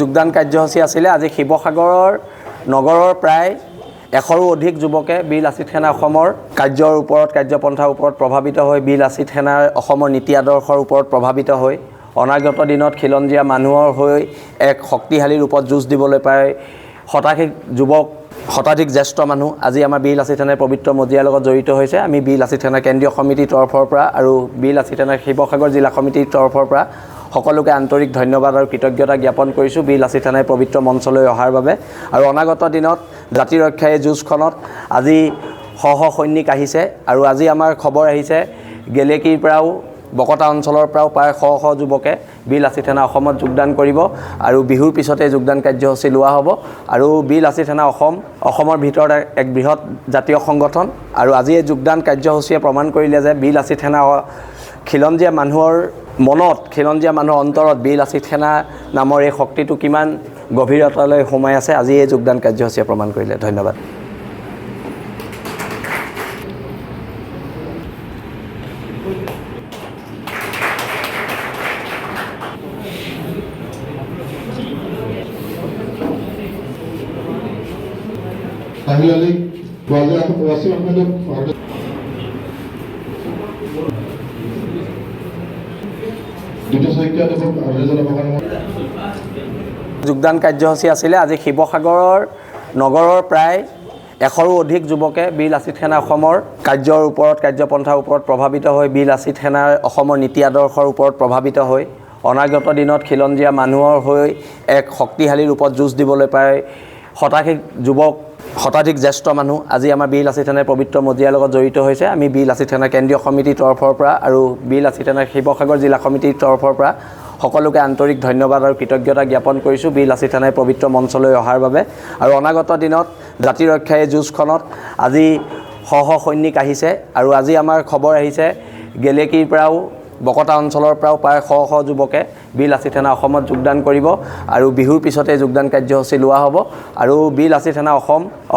যোগদান কাৰ্যসূচী আছিলে। আজি শিৱসাগৰৰ নগৰৰ প্ৰায় 100ৰো অধিক যুৱকে বীৰ লাচিত সেনা অসমৰ কাৰ্যৰ ওপৰত কাৰ্যপন্থাৰ ওপৰত প্ৰভাৱিত হৈ বীৰ লাচিত সেনাৰ অসমৰ নীতি আদৰ্শৰ ওপৰত প্ৰভাৱিত হৈ অনাগত দিনত খিলঞ্জীয়া মানুহৰ হৈ এক শক্তিশালী ৰূপত যুঁজ দিবলৈ পায় শতাধিক যুৱক শতাধিক জ্যেষ্ঠ মানুহ আজি আমাৰ বীৰ লাচিত সেনাৰ পবিত্ৰ মজিয়াৰ লগত জড়িত হৈছে। আমি বীৰ লাচিত সেনা কেন্দ্ৰীয় সমিতিৰ তৰফৰ পৰা আৰু বীৰ লাচিত সেনা শিৱসাগৰ জিলা সমিতিৰ তৰফৰ পৰা সকলোকে আন্তৰিক ধন্যবাদ আৰু কৃতজ্ঞতা জ্ঞাপন কৰিছোঁ বীৰ লাচিত সেনাই পবিত্ৰ মঞ্চলৈ অহাৰ বাবে। আৰু অনাগত দিনত জাতি ৰক্ষাৰ এই যুঁজখনত আজি শ সৈনিক আহিছে আৰু আজি আমাৰ খবৰ আহিছে গেলেকীৰ পৰাও বকতা অঞ্চলৰ পৰাও প্ৰায় শ যুৱকে বীৰ লাচিত সেনা অসমত যোগদান কৰিব আৰু বিহুৰ পিছতে যোগদান কাৰ্যসূচী লোৱা হ'ব। আৰু বীৰ লাচিত সেনা অসমৰ ভিতৰত এক বৃহৎ জাতীয় সংগঠন আৰু আজি এই যোগদান কাৰ্যসূচীয়ে প্ৰমাণ কৰিলে যে বীৰ লাচিত সেনা খিলঞ্জীয়া মানুহৰ মনত খিলঞ্জীয়া মানুহৰ অন্তৰত বীৰ লাচিত সেনা নামৰ এই শক্তিটো কিমান গভীৰতালৈ সোমাই আছে আজি এই যোগদান কাৰ্যসূচীয়ে প্ৰমাণ কৰিলে। ধন্যবাদ। যোগদান কাৰ্যসূচী আছিলে। আজি শিৱসাগৰৰ নগৰৰ প্ৰায় 100ৰো অধিক যুৱকে বীৰ লাচিত সেনা অসমৰ কাৰ্যৰ ওপৰত কাৰ্যপন্থাৰ ওপৰত প্ৰভাৱিত হৈ বীৰ লাচিত সেনাৰ অসমৰ নীতি আদৰ্শৰ ওপৰত প্ৰভাৱিত হৈ অনাগত দিনত খিলঞ্জীয়া মানুহৰ হৈ এক শক্তিশালী ৰূপত যুঁজ দিবলৈ পায় শতাধিক যুৱক শতাধিক জ্যেষ্ঠ মানুহ আজি আমাৰ বীৰ লাচিত সেনাৰ পবিত্ৰ মজিয়াৰ লগত জড়িত হৈছে। আমি বীৰ লাচিত সেনা কেন্দ্ৰীয় সমিতিৰ তৰফৰ পৰা আৰু বীৰ লাচিত সেনা শিৱসাগৰ জিলা সমিতিৰ তৰফৰ পৰা সকলোকে আন্তৰিক ধন্যবাদ আৰু কৃতজ্ঞতা জ্ঞাপন কৰিছোঁ বীৰ লাচিত সেনাই পবিত্ৰ মঞ্চলৈ অহাৰ বাবে। আৰু অনাগত দিনত জাতি ৰক্ষাৰ এই যুঁজখনত আজি শ সৈনিক আহিছে আৰু আজি আমাৰ খবৰ আহিছে গেলেকীৰ পৰাও বকতা অঞ্চলৰ পৰাও প্ৰায় শ যুৱকে বীৰ লাচিত সেনা অসমত যোগদান কৰিব আৰু বিহুৰ পিছতে যোগদান কাৰ্যসূচী লোৱা হ'ব। আৰু বীৰ লাচিত সেনা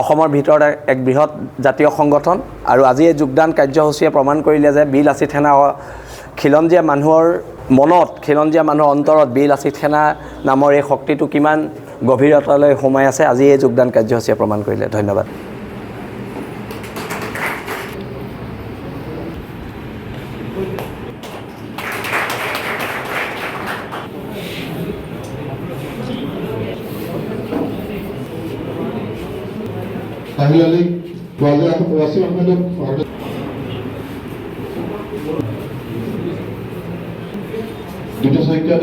অসমৰ ভিতৰত এক বৃহৎ জাতীয় সংগঠন আৰু আজি এই যোগদান কাৰ্যসূচীয়ে প্ৰমাণ কৰিলে যে বীৰ লাচিত সেনা খিলঞ্জীয়া মানুহৰ মনত খিলঞ্জীয়া মানুহৰ অন্তৰত বীৰ লাচিত সেনা নামৰ এই শক্তিটো কিমান গভীৰতালৈ সোমাই আছে আজি এই যোগদান কাৰ্যসূচীয়ে প্ৰমাণ কৰিলে। ধন্যবাদ। দুটো সংখ্যা